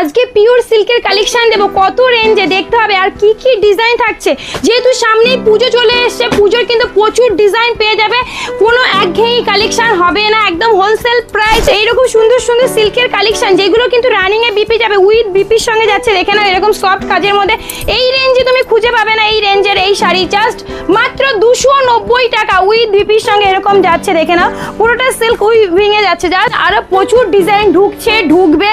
আজকে পিওর সিল্কের কালেকশন দেবো, কত রেঞ্জে দেখতে হবে আর কি কি ডিজাইন থাকছে। যেহেতু সামনেই পুজো চলে এসছে, পুজোর কিন্তু প্রচুর ডিজাইন পেয়ে যাবে, কোনো একঘেয়েমি কালেকশন হবে না, একদম হোলসেল প্রাইস। এইরকম সুন্দর সুন্দর সিল্কের কালেকশন যেগুলো কিন্তু রানিং এ বিপি যাবে, উইথ বিপির সঙ্গে যাচ্ছে। দেখে নাও এরকম সফট কাজের মধ্যে এই রেঞ্জে তুমি খুঁজে পাবে না। এই রেঞ্জের এই শাড়ি জাস্ট মাত্র 290 টাকা, উইথ বিপির সঙ্গে এরকম যাচ্ছে। দেখে নাও পুরোটা সিল্ক উইভিং এ যাচ্ছে। জাস্ট আরো প্রচুর ডিজাইন ঢুকবে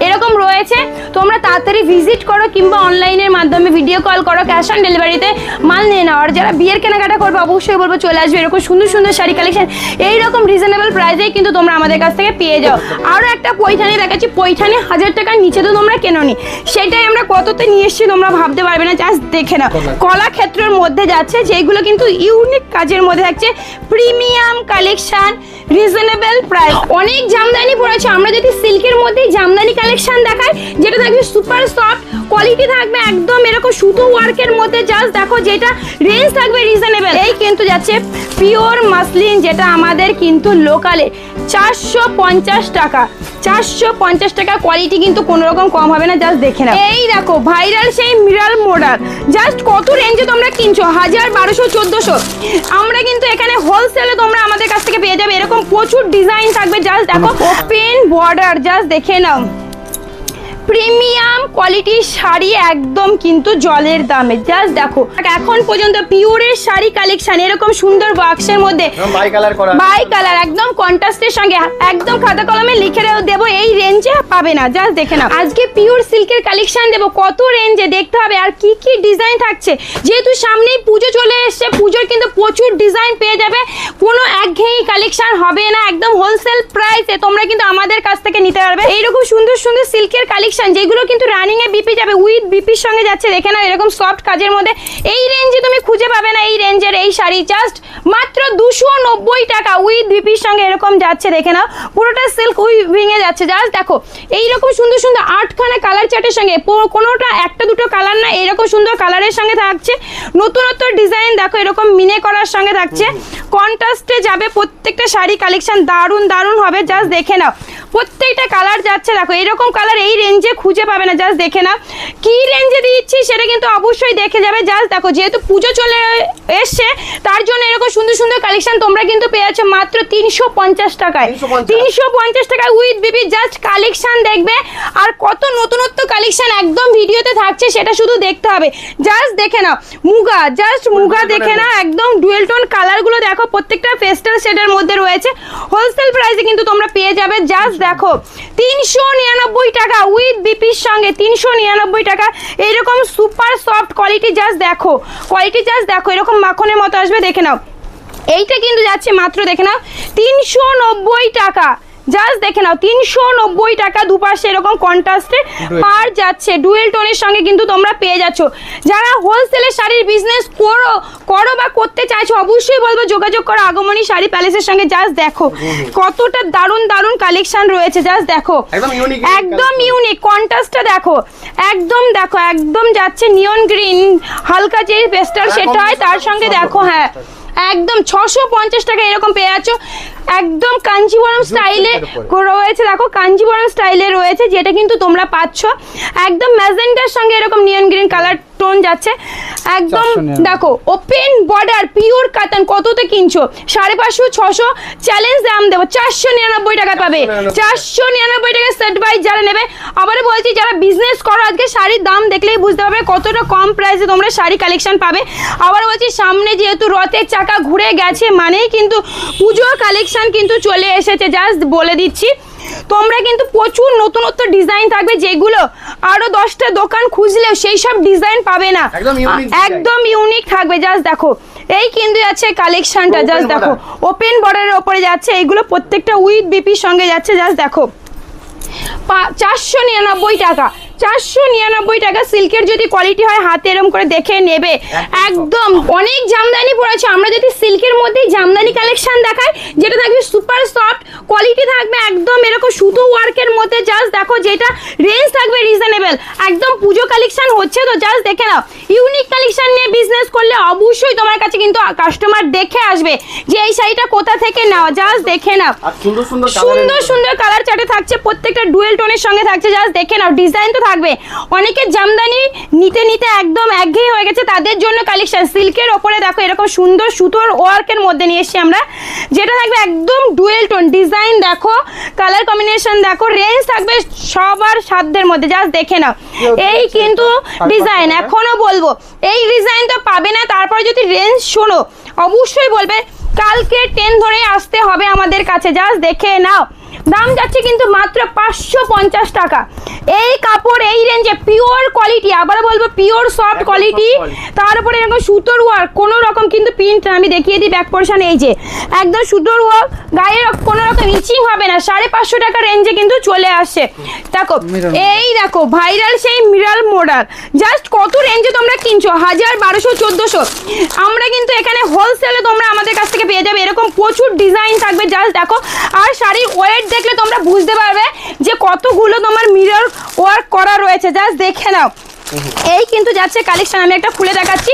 এরকম রয়েছে। তোমরা তাড়াতাড়ি ভিজিট করো কিংবা অনলাইনের মাধ্যমে ভিডিও কল করো, ক্যাশ অন ডেলিভারিতে মাল নিয়ে নাও। আর যারা বিয়ের কেনাকাটা করবে অবশ্যই বলবো চলে আসবে, এরকম সুন্দর সুন্দর শাড়ি কালেকশন এইরকম রিজনেবল প্রাইসেই কিন্তু তোমরা আমাদের কাছ থেকে পেয়ে যাও। আরও একটা পৈঠানি দেখাচ্ছি, পৈঠানি 1000 টাকার নিচে তো তোমরা কেনোনি, সেটাই আমরা কততে নিয়ে এসেছি তোমরা ভাবতে পারবে না। জাস্ট দেখে নাও কলাক্ষেত্রের মধ্যে যাচ্ছে, যেগুলো কিন্তু ইউনিক কাজের মধ্যে থাকছে, প্রিমিয়াম কালেকশন, রিজনেবল প্রাইস। অনেক জামদানি পড়েছে, আমরা যদি সিল্কের মধ্যে জামদানি কালেকশন দেখাই, যেটা থাকবে সুপার সফট কোয়ালিটি, থাকবে একদম এরকম সুতো ওয়ার্কের মধ্যে। জাস্ট দেখো যেটা রেঞ্জ থাকবে রিজনেবল। এই কিন্তু যাচ্ছে পিওর মাসলিন, যেটা আমাদের কিন্তু লোকালে 450 টাকা, 450 টাকা। কোয়ালিটি কিন্তু কোনো রকম কম হবে না। জাস্ট দেখে নাও এই দেখো ভাইরাল সেই মিরাল মডেল, জাস্ট কত রেঞ্জে তোমরা কিনছো, 1000, 1200, 1400। আমরা কিন্তু এখানে হোলসেলে তোমরা আমাদের কাছ থেকে পেয়ে যাবে, এরকম প্রচুর ডিজাইন থাকবে। জাস্ট দেখো ওপেন বর্ডার, জাস্ট দেখে নাও প্রিমিয়াম কোয়ালিটির শাড়ি একদম কিন্তু জলের দামে। জাস্ট দেখো এখন পর্যন্ত পিওরের শাড়ি কালেকশন এরকম সুন্দর বক্সের মধ্যে বাই কালার একদম কন্ট্রাস্টের সঙ্গে, একদম খাতা কলমে লিখে দেবো, এই রেঞ্জে পাবে না। জাস্ট দেখে নাও আজকে পিওর সিল্কের কালেকশন দেবো, কত রেঞ্জে দেখতে হবে আর কি কি ডিজাইন থাকছে। যেহেতু সামনেই পুজো চলে এসছে, পুজোর কিন্তু প্রচুর ডিজাইন পেয়ে যাবে, কোনো একঘেয়েমি কালেকশন হবে না, একদম হোলসেল প্রাইসে তোমরা কিন্তু আমাদের কাছ থেকে নিতে পারবে। এইরকম সুন্দর সুন্দর সিল্কের কালেকশন যেগুলো কিন্তু রানিং এ বিপি যাবে, উইথ বিপির সঙ্গে যাচ্ছে। দেখে নাও এরকম সফট কাজের মধ্যে এই রেঞ্জে তুমি খুঁজে পাবে না। এই রেঞ্জের এই শাড়ি জাস্ট মাত্র 290 টাকা, উইথ বিপির সঙ্গে এরকম যাচ্ছে। দেখে নাও পুরোটা সিল্ক উইভিং এ যাচ্ছে। জাস্ট দেখো এইরকম সুন্দর সুন্দর 8খানা কালার চার্টের সঙ্গে, কোনোটা একটা দুটো কালার না, এরকম সুন্দর কালারের সঙ্গে থাকছে। নতুনত্ব ডিজাইন দেখো এরকম মিনে করার সঙ্গে থাকছে, কন্ট্রাস্টে যাবে প্রত্যেকটা শাড়ি কালেকশন, দারুণ দারুণ হবে। জাস্ট দেখে নাও প্রত্যেকটা কালার যাচ্ছে। দেখো এরকম কালার এই রেঞ্জে খুঁজে পাবে না। জাস্ট দেখে নাও কি রেঞ্জে দিচ্ছি সেটা কিন্তু অবশ্যই দেখে যাবে। জাস্ট দেখো যেহেতু পুজো চলে এসছে, তার জন্য এরকম সুন্দর সুন্দর কালেকশন তোমরা কিন্তু পেয়ে যাচ্ছ মাত্র 350 টাকায়, 350 টাকায় উইথ বিপি। জাস্ট কালেকশন দেখবে আর কত নতুনত্ব কালেকশন একদম ভিডিওতে থাকছে, সেটা শুধু দেখতে হবে। জাস্ট দেখে নাও মুগা, জাস্ট মুগা দেখে নাও একদম ডুয়েল টোন কালারগুলো দেখো, প্রত্যেকটা পেস্টেল শেডের মধ্যে রয়েছে। হোলসেল প্রাইসে কিন্তু তোমরা পেয়ে যাবে। জাস্ট দেখো 399 টাকা উইথ বিপির সঙ্গে, 399 টাকা। এইরকম সুপার সফট কোয়ালিটি, জাস্ট দেখো কোয়ালিটি, জাস্ট দেখো এরকম মাখনের মতো আসবে। দেখে নাও এইটা কিন্তু যাচ্ছে মাত্র দেখে নাও 390 টাকা। জাস্ট দেখে নাও 390 টাকা, দুপাশে এরকম কন্ট্রাস্টে পার যাচ্ছে, ডুয়েল টোনের সঙ্গে কিন্তু তোমরা পেয়ে যাচ্ছ। যারা হোলসেলের শাড়ির বিজনেস করো বা করতে চাইছো, অবশ্যই বলবো যোগাযোগ করো আগমনী শাড়ি প্যালেসের সঙ্গে। জাস্ট দেখো কতটা দারুণ দারুণ কালেকশন রয়েছে। জাস্ট দেখো একদম ইউনিক কন্ট্রাস্টটা দেখো, একদম দেখো একদম যাচ্ছে নিয়ন গ্রিন, হালকা যে পেস্টাল সেটা হয় তার সঙ্গে দেখো, হ্যাঁ একদম 650 টাকা এরকম পেয়ে যাচ্ছ। একদম কাঞ্জিবরম স্টাইলে রয়েছে, দেখো কাঞ্জিবরম স্টাইলে রয়েছে, যেটা কিন্তু তোমরা পাচ্ছ একদম ম্যাজেন্টার সঙ্গে এরকম নিয়ন গ্রিন কালার টোন যাচ্ছে। একদম দেখো ওপেন বর্ডার পিওর কাতান, কততে কিনছো 550, 600, চ্যালেঞ্জ দাম দেবো 499 টাকা পাবে, 499 টাকা সেট বাই যারা নেবে। আবারও বলছি যারা বিজনেস করো, আজকে শাড়ির দাম দেখলেই বুঝতে পারবে কতটা কম প্রাইসে তোমরা শাড়ি কালেকশন পাবে। আবারও বলছি সামনে যেহেতু রথের চাকা ঘুরে গেছে, মানেই কিন্তু পুজোর কালেকশন কিন্তু চলে এসেছে। জাস্ট বলে দিচ্ছি তোমরা কিন্তু প্রচুর নতুনত্ব ডিজাইন থাকবে, যেগুলো আরো 10টা দোকান খুঁজলেও সেই সব ডিজাইন পাবে না, একদম ইউনিক থাকবে। জাস্ট দেখো এই কিন্তু যাচ্ছে কালেকশনটা, জাস্ট দেখো ওপেন বর্ডারের ওপরে যাচ্ছে, এইগুলো প্রত্যেকটা উইথ বিপির সঙ্গে যাচ্ছে। জাস্ট দেখো 499 টাকা, 499 টাকা। সিল্কের যদি কোয়ালিটি হয় হাতে এরকম করে দেখে নেবে। একদম অনেক জামদানি পড়েছে, আমরা যদি সিল্কের মধ্যে জামদানি কালেকশন দেখাই যেটা থাকবে সুপার সফট কোয়ালিটি থাকবে, একদম এরকম সুতো ওয়ার্কের মধ্যে। জাস্ট দেখো যেটা রেঞ্জ থাকবে রিজনেবল, একদম পুজো কালেকশন হচ্ছে তো জাস্ট দেখে নাও। ইউনিক কালেকশন নিয়ে বিজনেস করলে অবশ্যই তোমার কাছে কিন্তু কাস্টমার দেখে আসবে যে এই শাড়িটা কোথা থেকে নাও। জাস্ট দেখে নাও, সুন্দর সুন্দর কালার চার্টে থাকছে, প্রত্যেকটা ডুয়েল টোনের সঙ্গে থাকছে। জাস্ট দেখে নাও, ডিজাইন তো থাকবে। অনেকে জামদানি নিতে নিতে একদম একঘেয়ে হয়ে গেছে, তাদের জন্য কালেকশন সিল্কের ওপরে দেখো এরকম সুন্দর সুতোর ওয়ার্কের মধ্যে নিয়ে এসেছি আমরা, যেটা থাকবে একদম ডুয়েল টোন। ডিজাইন দেখো, কালার কম্বিনেশন দেখো, রেঞ্জ থাকবে সবার সাধ্যের মধ্যে। জাস্ট দেখে নাও, এই কিন্তু ডিজাইন এখনো বলবো এই ডিজাইন তো পাবে না। তারপর যদি রেঞ্জ শোনো অবশ্যই বলবে কালকে 10 ধরে আসতে হবে আমাদের কাছে। জাস্ট দেখে নাও, দাম যাচ্ছে কিন্তু মাত্র 550 টাকা। এই কাপড় এই রেঞ্জে পিওর কোয়ালিটি, আবার বলবো পিওর সফট কোয়ালিটি, তার উপরে এরকম সুতোর ওয়ার্ক, কোনো রকম কিন্তু প্রিন্ট আমি দেখিয়ে দিই ব্যাক পোর্শন, এই যে একদম সুতোর ওয়ার্ক, গায়ে কোনো রকম ইচিং হবে না। 550 টাকা রেঞ্জে কিন্তু চলে আসে। দেখো এই দেখো ভাইরাল সেই মিরাল মডেল, জাস্ট কত রেঞ্জে তোমরা কিনছো, 1000, 1200, 1400। আমরা কিন্তু এখানে হোলসেলে তোমরা আমাদের কাছ থেকে পেয়ে যাবে, এরকম প্রচুর ডিজাইন থাকবে। জাস্ট দেখো, আর শাড়ির ওয়েট দেখলে তোমরা বুঝতে পারবে যে কতগুলো তোমার মিরর ওয়ার্ক করা রয়েছে। জাস্ট দেখে নাও, এই কিন্তু যাচ্ছে কালেকশন, আমি একটা খুলে দেখাচ্ছি,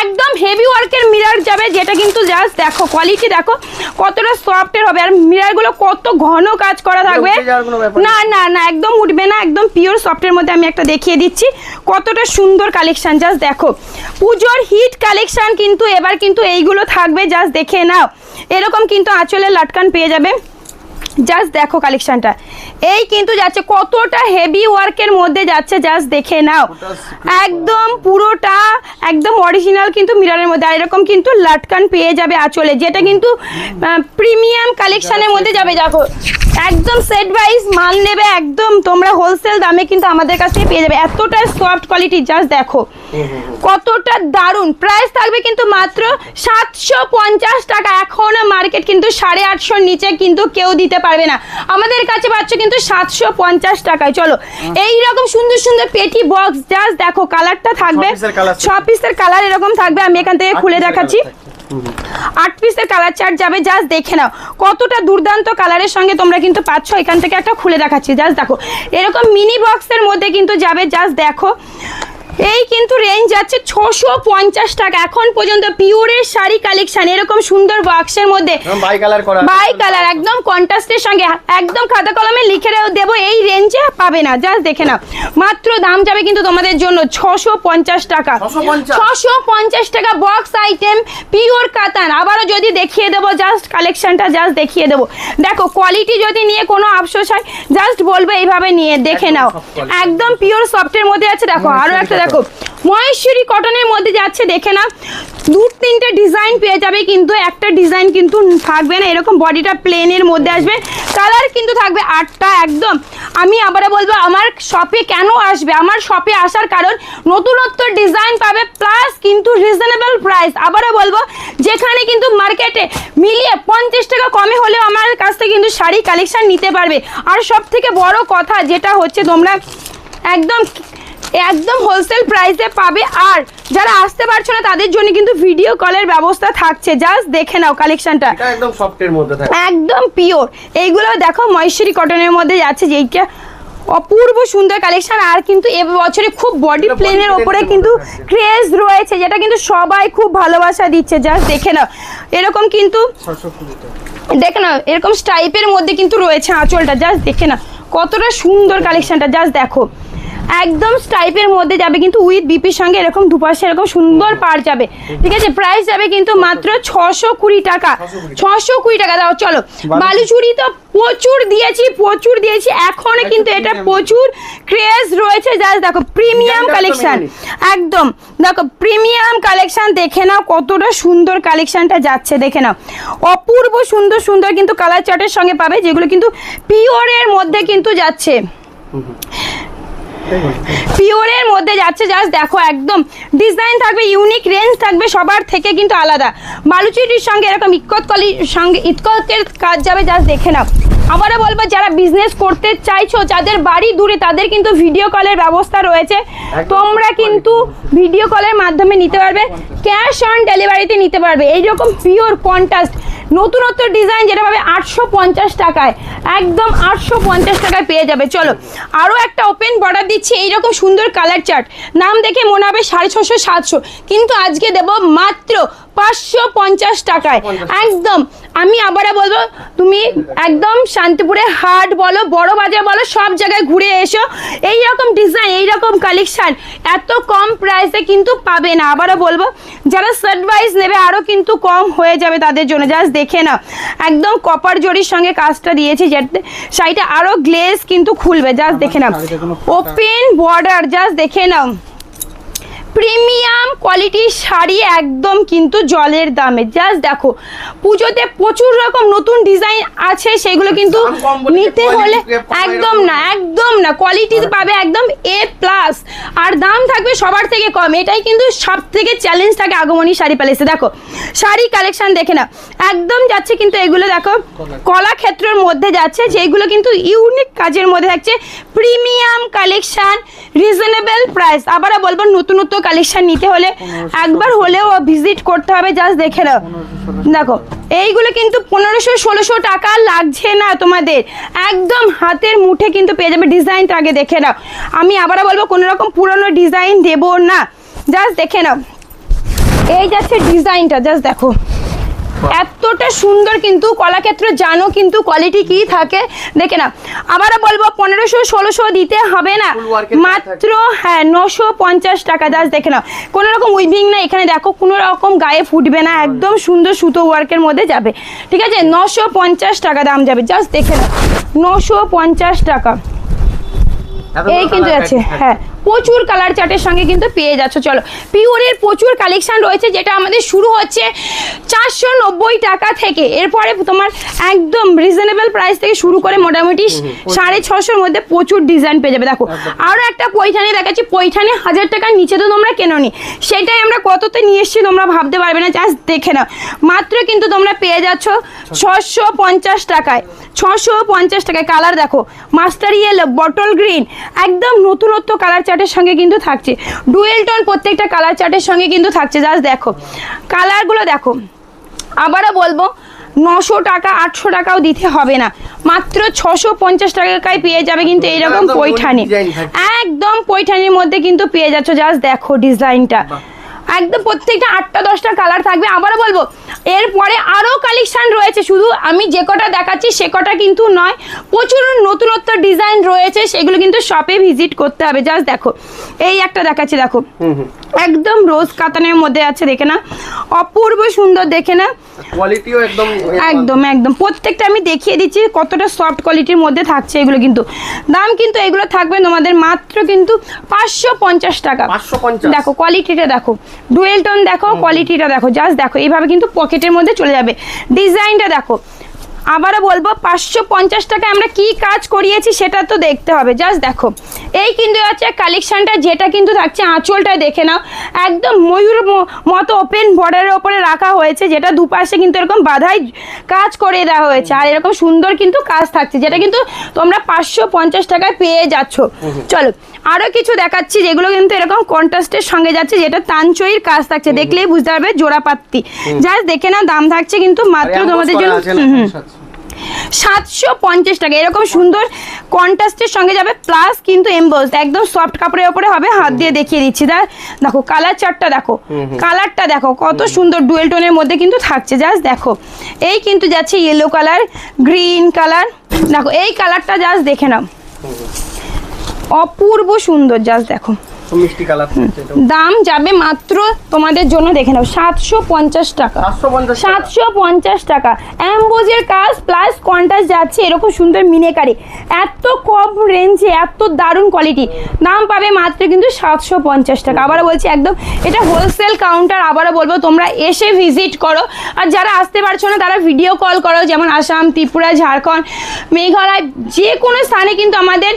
একদম হেভি ওয়ার্কের মিরর যাবে, যেটা কিন্তু জাস্ট দেখো কোয়ালিটি দেখো কতটা সফটের হবে, আর মিররগুলো কত ঘন কাজ করা থাকবে। না না না, একদম উঠবে না, একদম পিওর সফটের মধ্যে আমি একটা দেখিয়ে দিচ্ছি কতটা সুন্দর কালেকশন। জাস্ট দেখো পুজোর হিট কালেকশন কিন্তু এবার কিন্তু এইগুলো থাকবে। জাস্ট দেখে নাও, এরকম কিন্তু আঁচলের লাটকান পেয়ে যাবে। জাস্ট দেখো কালেকশনটা, এই কিন্তু যাচ্ছে কতটা হেভি ওয়ার্কের মধ্যে যাচ্ছে। জাস্ট দেখে নাও, একদম পুরোটা একদম অরিজিনাল কিন্তু মিররের মধ্যে, আর এরকম কিন্তু লাটকান পেয়ে যাবে আঁচলে, যেটা কিন্তু প্রিমিয়াম কালেকশনের মধ্যে যাবে। দেখো একদম সেট ওয়াইজ মাল নেবে, একদম তোমরা হোলসেল দামে কিন্তু আমাদের কাছ থেকে পেয়ে যাবে, এতটা সফট কোয়ালিটি। জাস্ট দেখো কতটা দারুণ, প্রাইস থাকবে কিন্তু মাত্র 750 টাকা। এখনো মার্কেট কিন্তু 850 নিচে কিন্তু কেউ দিতে পারবে না, আমাদের কাছে পাচ্ছ কিন্তু 750 টাকায়। চলো এইরকম সুন্দর সুন্দর পেটি বক্স, জাস্ট দেখো কালারটা থাকবে 6 পিসের কালার এরকম থাকবে, আমি এখান থেকে খুলে দেখাচ্ছি। 8 পিসের কালার চার্ট যাবে। জাস্ট দেখে নাও কতটা দুর্দান্ত কালারের সঙ্গে তোমরা কিন্তু পাচ্ছ, এখান থেকে একটা খুলে দেখাচ্ছি। জাস্ট দেখো এরকম মিনি বক্সের মধ্যে কিন্তু যাবে। জাস্ট দেখো এই কিন্তু রেঞ্জ যাচ্ছে 650 টাকা। এখন পর্যন্ত পিওরের শাড়ি কালেকশন এরকম সুন্দর বক্সের মধ্যে বাই কালার একদম কন্ট্রাস্টের সঙ্গে, একদম খাতা কলমে লিখে দেবো, এই রেঞ্জে পাবে না। জাস্ট দেখে নাও, মাত্র দাম যাবে কিন্তু তোমাদের জন্য 650 টাকা। 650 টাকা বক্স আইটেম পিওর কাতান। আবারও যদি দেখিয়ে দেবো জাস্ট কালেকশনটা, জাস্ট দেখিয়ে দেবো। দেখো কোয়ালিটি যদি নিয়ে কোনো আফসোস হয় জাস্ট বলবো এইভাবে নিয়ে দেখে নাও, একদম পিওর সফটের মধ্যে আছে। দেখো আরো একটা দেখো মহেশ্বরী কটনের মধ্যে যাচ্ছে, দেখে না 2-3টে ডিজাইন পেয়ে যাবে, কিন্তু একটা ডিজাইন কিন্তু থাকবে না, এরকম বডিটা প্লেনের মধ্যে আসবে। কালার কিন্তু থাকবে 8টা। একদম আমি আবারও বলবো আমার শপে কেন আসবে, আমার শপে আসার কারণ নতুনত্ব ডিজাইন পাবে, প্লাস কিন্তু রিজনেবল প্রাইস। আবারও বলবো যেখানে কিন্তু মার্কেটে মিলিয়ে 50 টাকা কমে হলেও আমার কাছ থেকে কিন্তু শাড়ি কালেকশন নিতে পারবে। আর সব থেকে বড় কথা যেটা হচ্ছে তোমরা একদম একদম হোলসেল প্রাইসে পাবে, আর যারা আসতে পারছো না তাদের জন্য কিন্তু ভিডিও কলের ব্যবস্থা থাকছে। জাস্ট দেখে নাও কালেকশনটা, এটা একদম সফটের মধ্যে থাকে, একদম পিওর। এইগুলো দেখো মহেশ্বরী কটনের মধ্যে যাচ্ছে, যেইটা অপূর্ব সুন্দর কালেকশন। আর কিন্তু এবছরে খুব বডি প্লেনের ওপরে কিন্তু ক্রেজ রয়েছে, যেটা কিন্তু সবাই খুব ভালোবাসা দিচ্ছে। জাস্ট দেখে নাও এরকম কিন্তু দেখে নাও এরকম স্টাইপের মধ্যে কিন্তু রয়েছে আঁচলটা। জাস্ট দেখে নাও কতটা সুন্দর কালেকশনটা। জাস্ট দেখো একদম স্টাইপের মধ্যে যাবে কিন্তু উইথ বিপির সঙ্গে এরকম দুপাশে এরকম সুন্দর পার যাবে। ঠিক আছে, প্রাইস যাবে কিন্তু মাত্র 620 টাকা। 620 টাকা দাও। চলো বালুচুরি তো প্রচুর দিয়েছি, এখনো কিন্তু এটা প্রচুর ক্রেজ রয়েছে। জাস্ট দেখো প্রিমিয়াম কালেকশন, একদম দেখো প্রিমিয়াম কালেকশন। দেখে নাও কতটা সুন্দর কালেকশনটা যাচ্ছে, দেখে নাও অপূর্ব সুন্দর সুন্দর কিন্তু কালার চার্টের সঙ্গে পাবে, যেগুলো কিন্তু পিওরের মধ্যে কিন্তু যাচ্ছে, পিওরের মধ্যে যাচ্ছে। জাস্ট দেখো একদম ডিজাইন থাকবে ইউনিক, রেঞ্জ থাকবে সবার থেকে কিন্তু আলাদা। বালুচুরির সঙ্গে এরকম ইক্কতের কাজ যাবে। জাস্ট দেখে নাও আবারও বলবো যারা বিজনেস করতে চাইছো, যাদের বাড়ি দূরে, তাদের কিন্তু ভিডিও কলের ব্যবস্থা রয়েছে। তোমরা কিন্তু ভিডিও কলের মাধ্যমে নিতে পারবে, ক্যাশ অন ডেলিভারিতে নিতে পারবে। এইরকম পিওর কন্ট্রাস্ট নতুনত্ব ডিজাইন যেটা পাবে 850 টাকায়, একদম 850 টাকায় পেয়ে যাবে। চলো আরও একটা ওপেন বর্ডার দিচ্ছি, এইরকম সুন্দর কালার চার্ট, নাম দেখে মনে হবে 650 700, কিন্তু আজকে দেবো মাত্র 550 টাকায় একদম। আমি আবারও বলবো, তুমি একদম শান্তিপুরে হাট বলো, বড় বাজার বলো, সব জায়গায় ঘুরে এসো, এইরকম ডিজাইন এইরকম কালেকশন এত কম প্রাইসে কিন্তু পাবে না। আবারও বলবো, যারা সেট ওয়াইজ নেবে আরও কিন্তু কম হয়ে যাবে তাদের জন্য। জাস্ট দেখে নাও, একদম কপার জরির সঙ্গে কাজটা দিয়েছি, যাতে শাড়িটা আরও গ্লেজ কিন্তু খুলবে। জাস্ট দেখে নাও, ওপেন বর্ডার, জাস্ট দেখে নাও, প্রিমিয়াম কোয়ালিটির শাড়ি একদম কিন্তু জলের দামে। জাস্ট দেখো, পুজোতে প্রচুর রকম নতুন ডিজাইন আছে, সেগুলো কিন্তু নিতে হলে একদম না, একদম না, কোয়ালিটি পাবে একদম A+, আর দাম থাকবে সবার থেকে কম। এটাই কিন্তু সব থেকে চ্যালেঞ্জ থাকে আগমনী শাড়ি প্যালেসে। দেখো শাড়ি কালেকশন দেখে না, একদম যাচ্ছে কিন্তু এগুলো দেখো কলাক্ষেত্রের মধ্যে যাচ্ছে, যেগুলো কিন্তু ইউনিক কাজের মধ্যে থাকছে, প্রিমিয়াম কালেকশন, রিজনেবল প্রাইস। আবারও বলবো, নতুনত্ব কালেকশন নিতে হলে একবার হলেও ভিজিট করতে হবে। জাস্ট দেখে নাও, দেখো এইগুলো কিন্তু 1500-1600 টাকা লাগছে না তোমাদের, একদম হাতের মুঠে কিন্তু পেয়ে যাবে। ডিজাইনটা আগে দেখে নাও, আমি আবারও বলবো কোনো রকম পুরনো ডিজাইন দেব না। জাস্ট দেখে নাও, এই যাচ্ছে ডিজাইনটা, জাস্ট দেখো এতটা সুন্দর, কিন্তু কলাক্ষেত্র জানো কিন্তু কোয়ালিটি কি থাকে, দেখে না। আবারও বলবো 1500-1600 দিতে হবে না, মাত্র হ্যাঁ 950 টাকা। জাস্ট দেখে নাও, কোনো রকম উইভিং না, এখানে দেখো কোনো রকম গায়ে ফুটবে না, একদম সুন্দর সুতো ওয়ার্কের মধ্যে যাবে, ঠিক আছে। 950 টাকা দাম যাবে, জাস্ট দেখে নাও 950 টাকা। এই কিন্তু আছে, হ্যাঁ প্রচুর কালার চার্টের সঙ্গে কিন্তু পেয়ে যাচ্ছ। চলো পিওরের প্রচুর কালেকশন রয়েছে, যেটা আমাদের শুরু হচ্ছে 490 টাকা থেকে, এরপরে তোমার একদম রিজনেবল প্রাইস থেকে শুরু করে মোটামুটি 650-র মধ্যে প্রচুর ডিজাইন পেয়ে যাবে। দেখো আরও একটা পৈঠানি দেখাচ্ছি, পৈঠানি 1000 টাকার নিচে তো তোমরা কেনোনি, সেটাই আমরা কততে নিয়ে এসেছি তোমরা ভাবতে পারবে না। জাস্ট দেখে নাও, মাত্র কিন্তু তোমরা পেয়ে যাচ্ছ 650 টাকায়, 650 টাকায়। কালার দেখো, মাস্টার ইয়েলো, বটল গ্রিন, একদম নতুনত্ব কালার চার্টের সঙ্গে কিন্তু থাকছে, ডুয়েল টোন প্রত্যেকটা কালার চার্টের সঙ্গে কিন্তু থাকছে। জাস্ট দেখো কালারগুলো দেখো। আবারও বলবো 900 টাকা 800 টাকাও দিতে হবে না, মাত্র 650 টাকায় পেয়ে যাবে কিন্তু এইরকম পৈঠানি, একদম পৈঠানির মধ্যে কিন্তু পেয়ে যাচ্ছ। জাস্ট দেখো ডিজাইনটা, একদম প্রত্যেকটা 8টা-10টা কালার থাকবে। আবারও বলবো, এরপরে আরও কালেকশন রয়েছে, শুধু আমি যে কটা দেখাচ্ছি সে কটা কিন্তু নয়, প্রচুর নতুনত্ব ডিজাইন রয়েছে, সেগুলো কিন্তু শপে ভিজিট করতে হবে। জাস্ট দেখো এই একটা দেখাচ্ছি, দেখো একদম রোজ কাতানের মধ্যে আছে, দেখে না অপূর্ব সুন্দর, দেখে না কোয়ালিটিও একদম একদম একদম প্রত্যেকটা আমি দেখিয়ে দিচ্ছি কতটা সফট কোয়ালিটির মধ্যে থাকছে এগুলো। কিন্তু দাম কিন্তু এগুলো থাকবে তোমাদের মাত্র কিন্তু 550 টাকা। 550, দেখো কোয়ালিটিটা দেখো, ডুয়েল টোন দেখো, কোয়ালিটিটা দেখো, জাস্ট দেখো এইভাবে কিন্তু পকেটের মধ্যে চলে যাবে। ডিজাইনটা দেখো, আবারও বলবো 550 টাকায় আমরা কি কাজ করিয়েছি সেটা তো দেখতে হবে। জাস্ট দেখো এই কিন্তু হচ্ছে কালেকশনটা, যেটা কিন্তু থাকছে আঁচলটা দেখে নাও, একদম ময়ূর মতো ওপেন বর্ডারের ওপরে রাখা হয়েছে, যেটা দুপাশে কিন্তু এরকম বাঁধাই কাজ করে দেওয়া হয়েছে, আর এরকম সুন্দর কিন্তু কাজ থাকছে, যেটা কিন্তু তোমরা 550 টাকায় পেয়ে যাচ্ছ। চলো আরও কিছু দেখাচ্ছি, যেগুলো কিন্তু এরকম কন্ট্রাস্টের সঙ্গে যাচ্ছে, যেটা তানচইর কাজ থাকছে, দেখলেই বুঝতে পারবে জোড়াপাত্তি। জাস্ট দেখে নাও, দাম থাকছে কিন্তু মাত্র তোমাদের জন্য 750 টাকা। এরকম সুন্দর কন্ট্রাস্টের সঙ্গে যাবে, প্লাস কিন্তু এমবোসড, একদম সফট কাপড়ের উপরে হবে, হাত দিয়ে দেখিয়ে দিচ্ছি। দেখো কালার চার্টটা দেখো, কালারটা দেখো কত সুন্দর, ডুয়েল টোনের মধ্যে কিন্তু থাকছে। জাস্ট দেখো এই কিন্তু যাচ্ছে ইয়েলো কালার, গ্রিন কালার, দেখো এই কালারটা জাস্ট দেখে নাও, অপূর্ব সুন্দর। জাস্ট দেখো মিষ্টি কালার, দাম যাবে মাত্র তোমাদের জন্য দেখে নাও 750 টাকা। 750 টাকা এমবোজের কাজ প্লাস কন্ট্রাস্ট যাচ্ছে, এরকম সুন্দর মিনেকারি, এত কম রেঞ্জে এত দারুণ কোয়ালিটি, দাম পাবে মাত্র কিন্তু 750 টাকা। আবারও বলছি একদম এটা হোলসেল কাউন্টার। আবারও বলবো তোমরা এসে ভিজিট করো, আর যারা আসতে পারছো না তারা ভিডিও কল করো, যেমন আসাম, ত্রিপুরা, ঝাড়খণ্ড, মেঘালয়, যে কোনো স্থানে কিন্তু আমাদের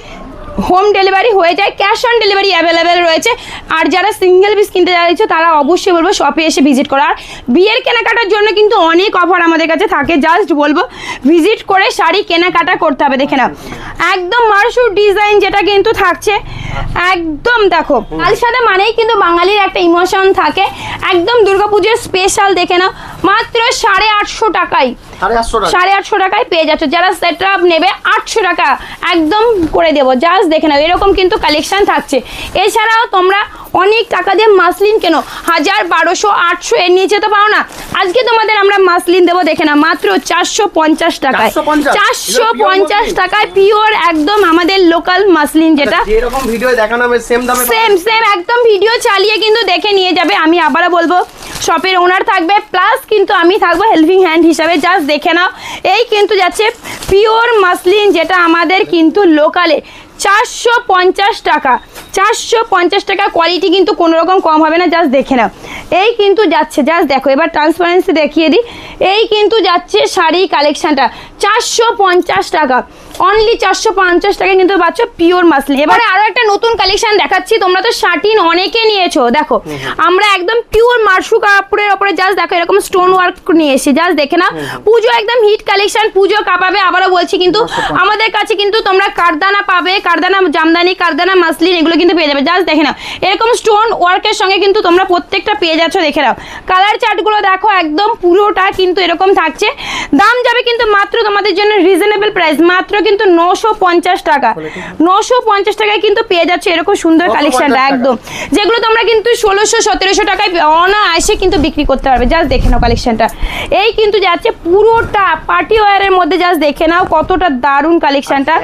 হোম ডেলিভারি হয়ে যায়, ক্যাশ অন ডেলিভারি অ্যাভেলেবেল রয়েছে। আর যারা সিঙ্গেল পিস কিনতে চাইছো তারা অবশ্যই বলবো শপে এসে ভিজিট করো। আর বিয়ের কেনাকাটার জন্য কিন্তু অনেক অফার আমাদের কাছে থাকে, জাস্ট বলবো ভিজিট করে শাড়ি কেনাকাটা করতে হবে। দেখে নাও একদম মারসুর ডিজাইন যেটা কিন্তু থাকছে, একদম দেখো লাল সাদা মানেই কিন্তু বাঙালির একটা ইমোশন থাকে। একদম দুর্গাপুজোর স্পেশাল দেখে নাও মাত্র 850 টাকায়, 850 টাকায় পেয়ে যাচ্ছ। যারা সেট আপ নেবে 800 টাকা একদম করে দেবো, জাস্ট দেখে নাও এরকম কিন্তু কালেকশন থাকছে। এছাড়াও তোমরা অনেক টাকা দিয়ে মাসলিন কেনো, 1000, 1200, 800 এর নিচে তো পাও না। আজকে তোমাদের আমরা মাসলিন দেবো দেখে না মাত্র 450 টাকায়, 450 টাকায় পিওর একদম আমাদের লোকাল মাসলিন, যেটা যেরকম ভিডিও দেখানো হবে সেম দামে, সেম একদম ভিডিও চালিয়ে কিন্তু দেখে নিয়ে যাবে। আমি আবারও বলবো শপের ওনার থাকবে, প্লাস কিন্তু আমি থাকবো হেল্পিং হ্যান্ড হিসাবে। জাস্ট দেখে নাও এই কিন্তু যাচ্ছে পিওর মাসলিন, যেটা আমাদের কিন্তু লোকালে 450 টাকা, 450 টাকা। কোয়ালিটি কিন্তু কোনো রকম কম হবে না, জাস্ট দেখে নাও এই কিন্তু যাচ্ছে। জাস্ট দেখো এবার ট্রান্সপারেন্সি দেখিয়ে দিই, এই কিন্তু যাচ্ছে শাড়ি কালেকশনটা 450 টাকা, অনলি 450 টাকা কিন্তু পাচ্ছ পিওর মাসলিন। এবারে আরো একটা নতুন কালেকশন দেখাচ্ছি, তোমরা তো শাটিন অনেকে নিয়েছো, দেখো আমরা একদম পিওর মার্শু কাপড়ের উপরে জাস্ট দেখো এরকম স্টোন ওয়ার্ক নিয়ে এসেছি। জাস্ট দেখে না পুজো একদম হিট কালেকশন, পুজো কাঁপাবে। আবারও বলছি কিন্তু আমাদের কাছে কিন্তু তোমরা কারদানা পাবে, কারদানা জামদানি, কারদানা মাসলিন এগুলো কিন্তু পেয়ে যাবে। জাস্ট দেখে নাও এরকম স্টোন ওয়ার্কের সঙ্গে কিন্তু তোমরা প্রত্যেকটা পেয়ে যাচ্ছ। দেখে নাও কালার চার্টগুলো দেখো একদম পুরোটা কিন্তু এরকম থাকছে। দাম যাবে কিন্তু মাত্র তোমাদের জন্য রিজনেবল প্রাইস, মাত্র কিন্তু 950 টাকা, 950 টাকায় কিন্তু পেয়ে যাচ্ছে এরকম সুন্দর কালেকশনটা একদম, যেগুলো তোমরা কিন্তু 1600-1700 টাকায় অনায়াসে কিন্তু বিক্রি করতে পারবে। জাস্ট দেখে নাও কালেকশনটা, এই কিন্তু যাচ্ছে পুরোটা পার্টি ওয়্যারের মধ্যে। জাস্ট দেখে নাও কতটা দারুণ কালেকশনটা,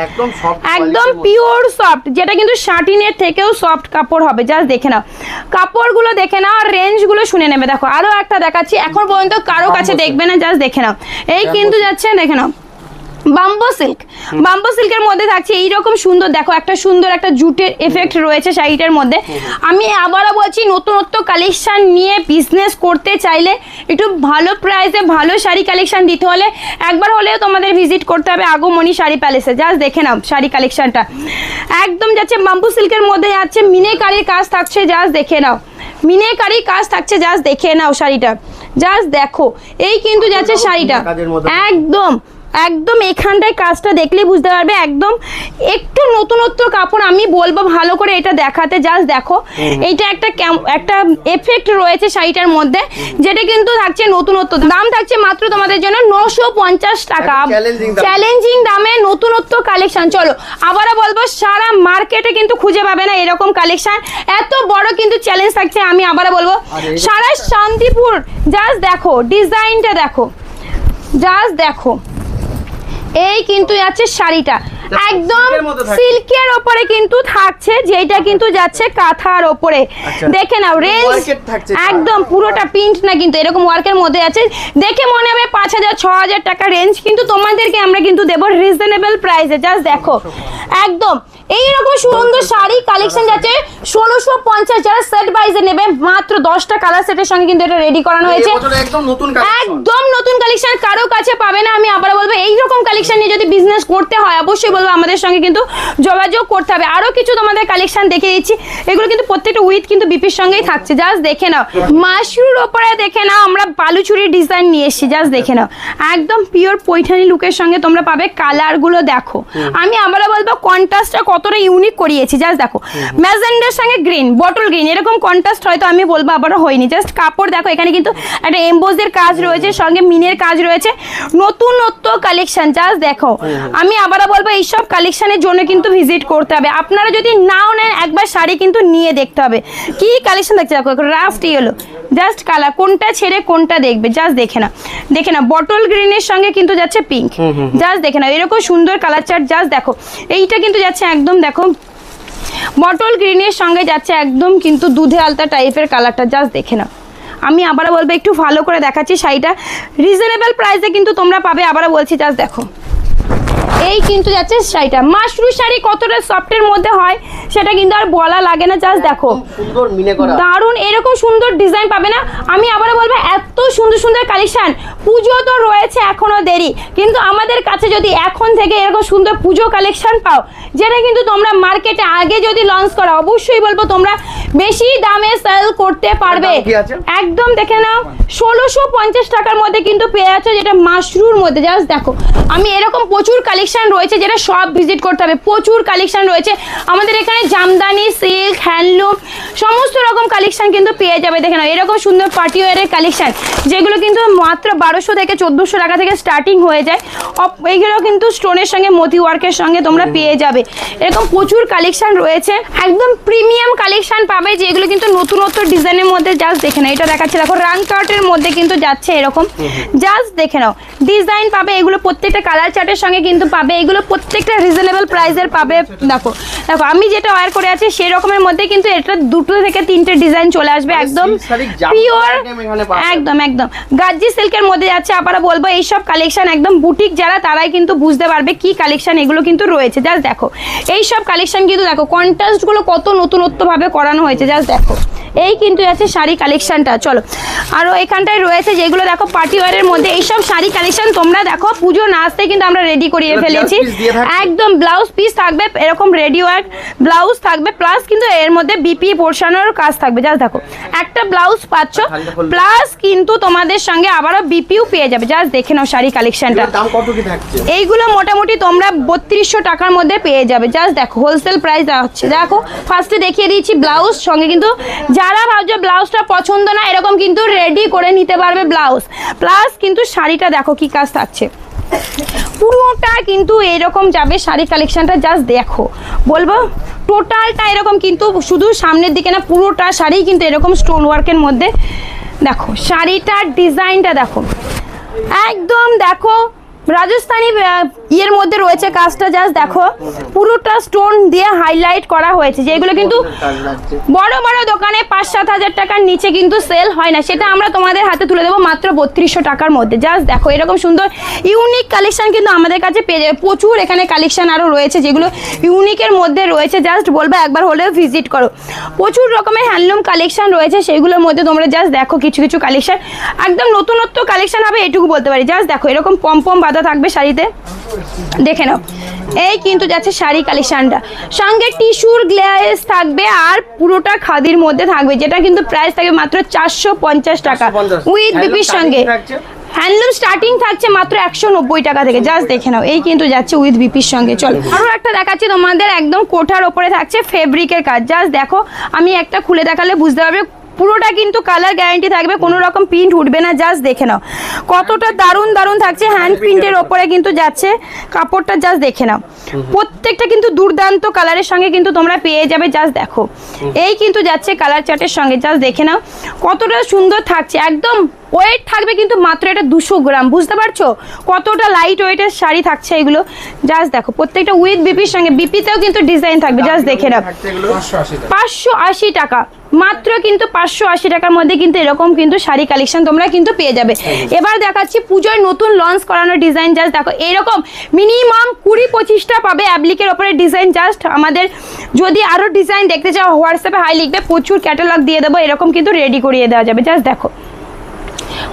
একদম পিওর সফট, যেটা কিন্তু শাটিনের থেকেও সফট কাপড় হবে। জাস্ট দেখে নাও কাপড়গুলো দেখে নাও, আর রেঞ্জগুলো শুনে নেবে। দেখো আরো একটা দেখাচ্ছি, এখন পর্যন্ত কারো কাছে দেখবে না। জাস্ট দেখে নাও এই কিন্তু যাচ্ছে, দেখে নাও বাম্বো সিল্ক, বাম্বো সিল্কের মধ্যে থাকছে এইরকম সুন্দর, দেখো একটা সুন্দর একটা জুটের এফেক্ট রয়েছে শাড়িটার মধ্যে। আমি আবারও বলছি নতুনত্ব কালেকশন নিয়ে বিজনেস করতে চাইলে একটু ভালো প্রাইসে ভালো শাড়ি কালেকশন দিতে হলে একবার হলেও তোমাদের ভিজিট করতে হবে আগমনী শাড়ি প্যালেসে। জাস্ট দেখে নাও শাড়ি কালেকশনটা একদম যাচ্ছে বাম্বো সিল্কের মধ্যে যাচ্ছে, মিনেকারির কাজ থাকছে। জাস্ট দেখে নাও মিনেকারি কাজ থাকছে, জাস্ট দেখে নাও শাড়িটা। জাস্ট দেখো এই কিন্তু যাচ্ছে শাড়িটা একদম একদম এখানটায় কাজটা দেখলে বুঝতে পারবে একদম একটু নতুনত্ব কাপড়। আমি বলবো ভালো করে এটা দেখাতে। জাস্ট দেখো এইটা একটা এফেক্ট রয়েছে শাড়িটার মধ্যে, যেটা কিন্তু থাকছে নতুনত্ব। দাম থাকছে মাত্র তোমাদের জন্য 950 টাকা, চ্যালেঞ্জিং দামে নতুনত্ব কালেকশন। চলো আবারও বলবো সারা মার্কেটে কিন্তু খুঁজে পাবে না এরকম কালেকশন, এত বড় কিন্তু চ্যালেঞ্জ থাকছে। আমি আবারও বলবো সারা শান্তিপুর। জাস্ট দেখো ডিজাইনটা দেখো, জাস্ট দেখো এই কিন্তু যাচ্ছে শাড়িটা একদম সিল্কের ওপরে কিন্তু থাকছে, যেটা কিন্তু যাচ্ছে কাঁথার ওপরে। দেখে নাও রেঞ্জ একদম পুরোটা প্রিন্ট না, কিন্তু এরকম ওয়ার্কের মধ্যে আছে। দেখে মনে হবে 5000-6000 টাকা রেঞ্জ, কিন্তু তোমাদেরকে আমরা কিন্তু দেবো রিজনেবল প্রাইসে। জাস্ট দেখো একদম এইরকম সুন্দর শাড়ি কালেকশন যাচ্ছে 1650। যারা সেট ওয়াইজে নেবে মাত্র 10টা কালার সেটের সঙ্গে কিন্তু এটা রেডি করানো হয়েছে, একদম নতুন কালেকশন কারো কাছে পাবে না। আমি আবার বলবো এইরকম কালেকশন নিয়ে যদি বিজনেস করতে হয় অবশ্যই বলবো আমাদের সঙ্গে কিন্তু যোগাযোগ করতে হবে। আরো কিছু তোমাদের কালেকশন দেখে দিচ্ছি, এগুলো কিন্তু প্রত্যেকটা উইথ কিন্তু বিপির সঙ্গেই থাকছে। জাস্ট দেখে নাও মাশরুর ওপরে দেখে নাও আমরা বালুচুরির ডিজাইন নিয়ে এসেছি। জাস্ট দেখে নাও একদম পিওর পৈঠানি লুকের সঙ্গে তোমরা পাবে। কালারগুলো দেখো, আমি আবারও বলবো কন্ট্রাস্টটা কতটা ইউনিক করিয়েছি। জাস্ট দেখো ম্যাজেন্ডার সঙ্গে গ্রিন, বটল গ্রিন, এরকম কন্ট্রাস্ট হয়তো আমি বলবো আবারও হয়নি। জাস্ট কাপড় দেখো, এখানে কিন্তু একটা এমবোজের কাজ রয়েছে, সঙ্গে মিনের কাজ রয়েছে, নতুনত্ব কালেকশন। জাস্ট দেখো আমি আবারও বলবো এইসব কালেকশনের জন্য কিন্তু ভিজিট করতে হবে। আপনারা যদি নাও নেন একবার শাড়ি কিন্তু নিয়ে দেখতে হবে কি কালেকশন দেখছে। দেখো রাফট ইয়েলো, জাস্ট কালার কোনটা ছেড়ে কোনটা দেখবে। জাস্ট দেখে না, দেখে না বটল গ্রিনের সঙ্গে কিন্তু যাচ্ছে পিঙ্ক। জাস্ট দেখে না এরকম সুন্দর কালার চার্ট। জাস্ট দেখো এইটা কিন্তু যাচ্ছে একদম দেখো বটল গ্রিনের সঙ্গে যাচ্ছে একদম কিন্তু দুধে আলতা টাইপের কালারটা। জাস্ট দেখে না, আমি আবারও বলবো একটু ভালো করে দেখাচ্ছি শাড়িটা রিজনেবল প্রাইসে কিন্তু তোমরা পাবে। আবারও বলছি জাস্ট দেখো এই কিন্তু যাচ্ছে শাড়িটা, মাশরু শাড়ি কতটা সফটের মধ্যে হয় সেটা কিন্তু আর বলা লাগে না। জাস্ট দেখো সুন্দর মিনে করা, দারুণ এরকম সুন্দর ডিজাইন পাবে না। আমি আবারও বলবো এত সুন্দর সুন্দর কালেকশন, পুজো তো রয়েছে এখনো দেরি, কিন্তু আমাদের কাছে যদি এখন থেকে এরকম সুন্দর পুজো কালেকশন পাও, যেটা কিন্তু তোমরা মার্কেটে আগে যদি লঞ্চ করো, অবশ্যই বলবো তোমরা বেশি দামে সেল করতে পারবে। দাম কি আছে? একদম দেখে নাও 1650 টাকার মধ্যে কিন্তু পেয়ে যাচ্ছে, যেটা মাশরুর মধ্যে। জাস্ট দেখো আমি এরকম প্রচুর কালেকশন রয়েছে যেটা সব ভিজিট করতে হবে, প্রচুর কালেকশন রয়েছে আমাদের এখানে, জামদানি, সিল্ক, হ্যান্ডলুম সমস্ত রকম কালেকশন কিন্তু পেয়ে যাবে। দেখে নাও এরকম সুন্দর পার্টি ওয়ারের কালেকশন, যেগুলো কিন্তু মাত্র 1200 থেকে 1400 টাকা থেকে স্টার্টিং হয়ে যায়। এইগুলো কিন্তু স্টোনের সঙ্গে মতি ওয়ার্কের সঙ্গে তোমরা পেয়ে যাবে। এরকম প্রচুর কালেকশন রয়েছে, একদম প্রিমিয়াম কালেকশন পাবে, যেগুলো কিন্তু নতুনত্ব ডিজাইনের মধ্যে। জাস্ট দেখে নাও এটা দেখাচ্ছে, দেখো রান কার্টের মধ্যে কিন্তু যাচ্ছে এরকম। জাস্ট দেখে নাও ডিজাইন পাবে, এগুলো প্রত্যেকটা কালার চার্টের সঙ্গে কিন্তু পাবে, এগুলো প্রত্যেকটা রিজনেবল প্রাইসের পাবে। দেখো দেখো আমি যেটা ওয়্যার করে আছি সেই রকমের মধ্যে কিন্তু এটা 2 থেকে 3টে ডিজাইন চলে আসবে, একদম পিওর, একদম একদম গাজ্জি সিল্কের মধ্যে যাচ্ছে। আবারও বলবো এইসব কালেকশন একদম বুটিক যারা, তারাই কিন্তু বুঝতে পারবে কি কালেকশন এগুলো কিন্তু রয়েছে। জাস্ট দেখো এইসব কালেকশন কিন্তু দেখো কন্ট্রাস্ট গুলো কত নতুনত্ব ভাবে করানো হয়েছে। জাস্ট দেখো এই কিন্তু আছে শাড়ি কালেকশনটা। চলো আরো এখানটায় রয়েছে যেগুলো দেখো পার্টি ওয়ারের মধ্যে, এইসব শাড়ি কালেকশন তোমরা দেখো পুজো না আসতে কিন্তু আমরা রেডি করিয়ে ফেলেছি। একদম ব্লাউজ পিস থাকবে এরকম রেডি ওয়ার্ক ব্লাউজ থাকবে, প্লাস কিন্তু এর মধ্যে বিপি পোর্শনের কাজ থাকবে। জাস্ট দেখো একটা ব্লাউজ পাচ্ছ, প্লাস কিন্তু তোমাদের সঙ্গে আবারও বিপিও পেয়ে যাবে। জাস্ট দেখে নাও শাড়ি কালেকশনটা, দাম কত কি থাকছে? এইগুলো মোটামুটি তোমরা 3200 টাকার মধ্যে পেয়ে যাবে। জাস্ট দেখো হোলসেল প্রাইস দেওয়া হচ্ছে। দেখো ফার্স্টে দেখিয়ে দিয়েছি ব্লাউজ, সঙ্গে কিন্তু যারা ভাবছো ব্লাউজটা পছন্দ না এরকম কিন্তু রেডি করে নিতে পারবে ব্লাউজ, প্লাস কিন্তু শাড়িটা দেখো কি কাজ থাকছে, পুরোটা কিন্তু এরকম যাবে শাড়ি কালেকশনটা। জাস্ট দেখো বলবো টোটালটা এরকম, কিন্তু শুধু সামনের দিকে না, পুরোটা শাড়ি কিন্তু এরকম স্টোন ওয়ার্কের মধ্যে। দেখো শাড়িটার ডিজাইনটা দেখো, একদম দেখো রাজস্থানি ইয়ের মধ্যে রয়েছে কাজটা। জাস্ট দেখো পুরোটা স্টোন দিয়ে হাইলাইট করা হয়েছে, যেগুলো কিন্তু বড় বড় দোকানে 5-7 হাজার টাকার নিচে কিন্তু সেল হয় না, সেটা আমরা তোমাদের হাতে তুলে দেবো মাত্র 3200 টাকার মধ্যে। জাস্ট দেখো এরকম সুন্দর ইউনিক কালেকশন কিন্তু আমাদের কাছে পেয়ে যাবে। প্রচুর এখানে কালেকশন আরও রয়েছে যেগুলো ইউনিকের মধ্যে রয়েছে। জাস্ট বলবো একবার হলেও ভিজিট করো, প্রচুর রকমের হ্যান্ডলুম কালেকশন রয়েছে, সেইগুলোর মধ্যে তোমরা জাস্ট দেখো কিছু কিছু কালেকশন একদম নতুনত্ব কালেকশন হবে, এটুকু বলতে পারি। জাস্ট দেখো এরকম পম বাঁধা থাকবে শাড়িতে, দেখে নাও এই কিন্তু যাচ্ছে শাড়ি কালেকশনটা, সঙ্গে টিস্যুর গ্লেজ থাকবে আর পুরোটা খাদির মধ্যে থাকবে, যেটা কিন্তু প্রাইস থাকবে মাত্র 450 টাকা উইথ বিপির সঙ্গে। হ্যান্ডলুম স্টার্টিং থাকছে মাত্র 190 টাকা থেকে। জাস্ট দেখে নাও এই কিন্তু যাচ্ছে উইথ বিপির সঙ্গে। চলো আরো একটা দেখাচ্ছি তোমাদের, একদম কোঠার ওপরে থাকছে ফেব্রিকের কাজ। জাস্ট দেখো আমি একটা খুলে দেখালে বুঝতে পারবে, পুরোটা কিন্তু কালার গ্যারান্টি থাকবে, কোনো রকম প্রিন্ট উঠবে না। জাস্ট দেখে নাও কতটা দারুণ দারুণ থাকছে, হ্যান্ড প্রিন্টের ওপরে কিন্তু যাচ্ছে কাপড়টা। জাস্ট দেখে নাও প্রত্যেকটা কিন্তু দুর্দান্ত কালারের সঙ্গে কিন্তু তোমরা পেয়ে যাবে। জাস্ট দেখো এই কিন্তু যাচ্ছে কালার চার্টের সঙ্গে। জাস্ট দেখে নাও কতটা সুন্দর থাকছে, একদম ওয়েট থাকবে কিন্তু মাত্র এটা 200 গ্রাম, বুঝতে পারছো কতটা লাইট ওয়েটের শাড়ি থাকছে এগুলো। জাস্ট দেখো প্রত্যেকটা উইথ বিপির সঙ্গে, বিপিতেও কিন্তু ডিজাইন থাকবে। জাস্ট দেখে নাও 580 টাকা মাত্র, কিন্তু 580 টাকার মধ্যে কিন্তু এরকম কিন্তু শাড়ি কালেকশন তোমরা কিন্তু পেয়ে যাবে। এবার দেখাচ্ছি পুজোয় নতুন লঞ্চ করানো ডিজাইন। জাস্ট দেখো এরকম মিনিমাম 20-25টা পাবে অ্যাপ্লিকের ওপরে ডিজাইন। জাস্ট আমাদের যদি আরো ডিজাইন দেখতে চাও হোয়াটসঅ্যাপে হাই লিখবে, প্রচুর ক্যাটালগ দিয়ে দেবো, এরকম কিন্তু রেডি করিয়ে দেওয়া যাবে। জাস্ট দেখো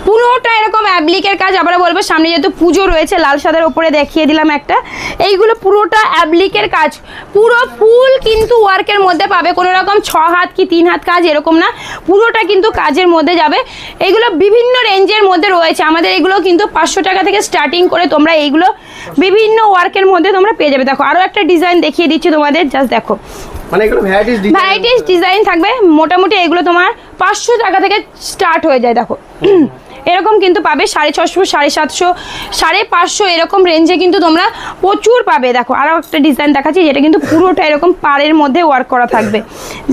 পুরোটা এরকম অ্যাপ্লিকের কাজ। আবার বলবো সামনে যেহেতু পুজো রয়েছে, লাল সাদার উপরে দেখিয়ে দিলাম একটা, এইগুলো পুরোটা অ্যাপ্লিকের কাজ, পুরো ফুল কিন্তু ওয়ার্কের মধ্যে পাবে, কোনো রকম 6 হাত কি 3 হাত কাজ এরকম না, পুরোটা কিন্তু কাজের মধ্যে যাবে। এগুলো বিভিন্ন রেঞ্জের মধ্যে রয়েছে আমাদের, এগুলো কিন্তু 500 টাকা থেকে স্টার্টিং করে তোমরা এইগুলো বিভিন্ন ওয়ার্কের মধ্যে তোমরা পেয়ে যাবে। দেখো আরো একটা ডিজাইন দেখিয়ে দিচ্ছি তোমাদের। জাস্ট দেখো মানে এগুলো ভ্যারাইটিস ডিজাইন থাকবে, মোটামুটি এগুলো তোমার 500 টাকা থেকে স্টার্ট হয়ে যায়। দেখো এরকম কিন্তু পাবে 650, 750, 550 এরকম রেঞ্জে কিন্তু তোমরা প্রচুর পাবে। দেখো আরো একটা ডিজাইন দেখাচ্ছি, যেটা কিন্তু পুরোটা এরকম পাড়ের মধ্যে ওয়ার্ক করা থাকবে।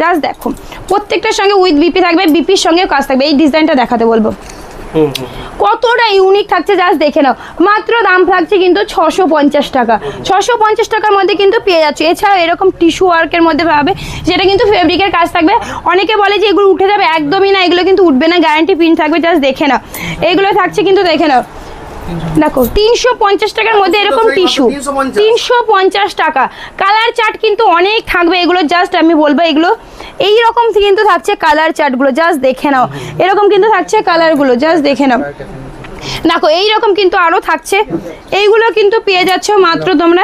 জাস্ট দেখো প্রত্যেকটার সঙ্গে উইথ বিপি থাকবে, বিপির সঙ্গেও কাজ থাকবে। এই ডিজাইনটা দেখাতে বলবো কতটা ইউনিক থাকছে। জাস্ট দেখে নাও মাত্র দাম থাকছে কিন্তু 650 টাকা, 650 টাকার মধ্যে কিন্তু পেয়ে যাচ্ছে। এছাড়াও এরকম টিস্যু ওয়ার্কের মধ্যে পাবে, যেটা কিন্তু ফেব্রিকের কাজ থাকবে। অনেকে বলে যে এগুলো উঠে যাবে, একদমই না, এগুলো কিন্তু উঠবে না, গ্যারান্টি প্রিন্ট থাকবে। জাস্ট দেখে নাও এগুলো থাকছে কিন্তু, দেখে নাও দেখো 350 টাকার মধ্যে এরকম টিস্যু 350 টাকা। কালার চার্ট কিন্তু অনেক থাকবে, এগুলো জাস্ট আমি বলবো এগুলো এই রকম কিন্তু থাকছে কালার চার্টগুলো, জাস্ট দেখে নাও। এরকম কিন্তু থাকছে কালারগুলো, জাস্ট দেখে নাও। দেখো এইরকম কিন্তু আরো থাকছে, এইগুলো কিন্তু পেয়ে যাচ্ছ মাত্র তোমরা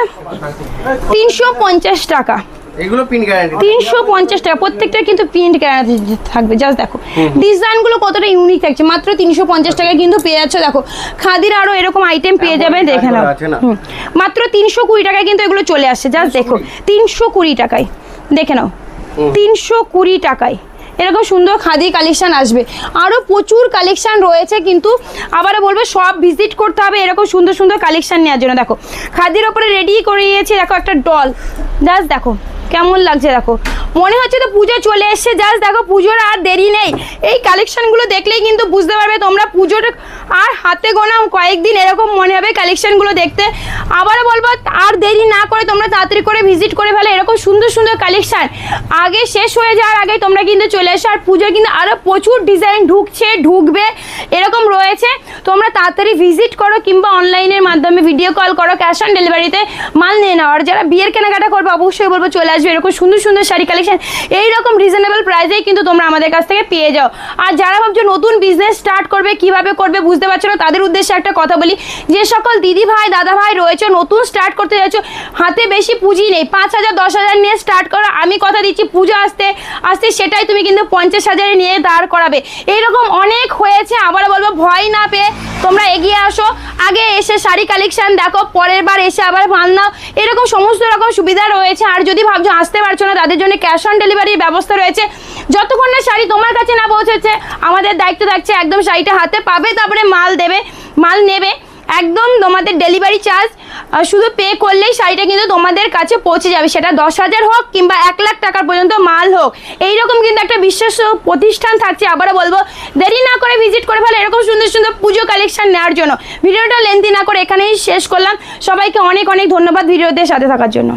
350 টাকা। এগুলো পিন গ্যারান্টি 350 টাকা, প্রত্যেকটা কিন্তু প্রিন্ট গ্যারান্টি থাকবে। জাস্ট দেখো ডিজাইনগুলো কতটা ইউনিক থাকছে, মাত্র 350 টাকায় কিন্তু পেয়ে যাচ্ছ। দেখো খাদির আরো এরকম আইটেম পেয়ে যাবে, দেখে নাও। মাত্র 320 টাকায় কিন্তু এগুলো চলে আসছে, জাস্ট দেখো 320 টাকায়, দেখে নাও 320 টাকায় এরকম সুন্দর খাদি কালেকশন আসবে। আরও প্রচুর কালেকশন রয়েছে, কিন্তু আবারও বলবো সব ভিজিট করতে হবে এরকম সুন্দর সুন্দর কালেকশন নেওয়ার জন্য। দেখো খাদির ওপরে রেডি করিয়েছি, দেখো একটা ডল, জাস্ট দেখো কেমন লাগছে। দেখো মনে হচ্ছে তো পুজো চলে এসছে, জাস্ট দেখো পুজোর আর দেরি নেই। এই কালেকশনগুলো দেখলেই কিন্তু বুঝতে পারবে তোমরা পুজোর আর হাতে গোনা কয়েকদিন এরকম মনে হবে কালেকশনগুলো দেখতে। আবারও বলবো আর দেরি না করে তোমরা তাড়াতাড়ি করে ভিজিট করে ফেলে, এরকম সুন্দর সুন্দর কালেকশন আগে শেষ হয়ে যাওয়ার আগে তোমরা কিন্তু চলে এসো। আর পুজোর কিন্তু আরও প্রচুর ডিজাইন ঢুকবে এরকম রয়েছে, তোমরা তাড়াতাড়ি ভিজিট করো কিংবা অনলাইনের মাধ্যমে ভিডিও কল করো, ক্যাশ অন ডেলিভারিতে মাল নিয়ে নাও। আর যারা বিয়ের কেনাকাটা করবে অবশ্যই বলবো চলে আসবে, এরকম সুন্দর সুন্দর শাড়ি কালেকশন এইরকম রিজনেবল প্রাইসেই কিন্তু তোমরা আমাদের কাছ থেকে পেয়ে যাও। আর যারা ভাবছো নতুন বিজনেস স্টার্ট করবে কিভাবে করবে বুঝতে পারছো না, তাদের উদ্দেশ্যে একটা কথা বলি, যে সকল দিদি ভাই দাদা ভাই রয়েছে নতুন স্টার্ট করতে যাচ্ছ, হাতে বেশি পুঁজি নেই, 5,000 10,000 নিয়ে স্টার্ট করো। আমি কথা দিচ্ছি পুজো আসতে আসতে সেটাই তুমি কিন্তু 50,000 নিয়ে দাঁড় করাবে। এইরকম অনেক হয়েছে, আবার বলবো ভয় না পেয়ে তোমরা এগিয়ে আসো, আগে এসে শাড়ি কালেকশন দেখো, পরের বার এসে আবার মাল নাও, এরকম সমস্ত রকম সুবিধা রয়েছে। আর যদি ভাবছো আসতে পারছো না তাদের জন্য ক্যাশ অন ডেলিভারির ব্যবস্থা রয়েছে। যতক্ষণ না শাড়ি তোমার কাছে না পৌঁছেছে আমাদের দায়িত্ব থাকছে একদম শাড়িটা হাতে পাবে, তারপরে মাল নেবে, একদম তোমাদের ডেলিভারি চার্জ শুধু পে করলেই শাড়িটা কিন্তু তোমাদের কাছে পৌঁছে যাবে, সেটা 10,000 হোক কিংবা 1,00,000 টাকার পর্যন্ত মাল হোক। এইরকম কিন্তু একটা বিশ্বস্ত প্রতিষ্ঠান থাকছে। আবারও বলবো দেরি না করে ভিজিট করে ফেলে এরকম সুন্দর সুন্দর পুজো কালেকশন নেওয়ার জন্য। ভিডিওটা লেন্থি না করে এখানেই শেষ করলাম। সবাইকে অনেক অনেক ধন্যবাদ ভিডিওতে সাথে থাকার জন্য।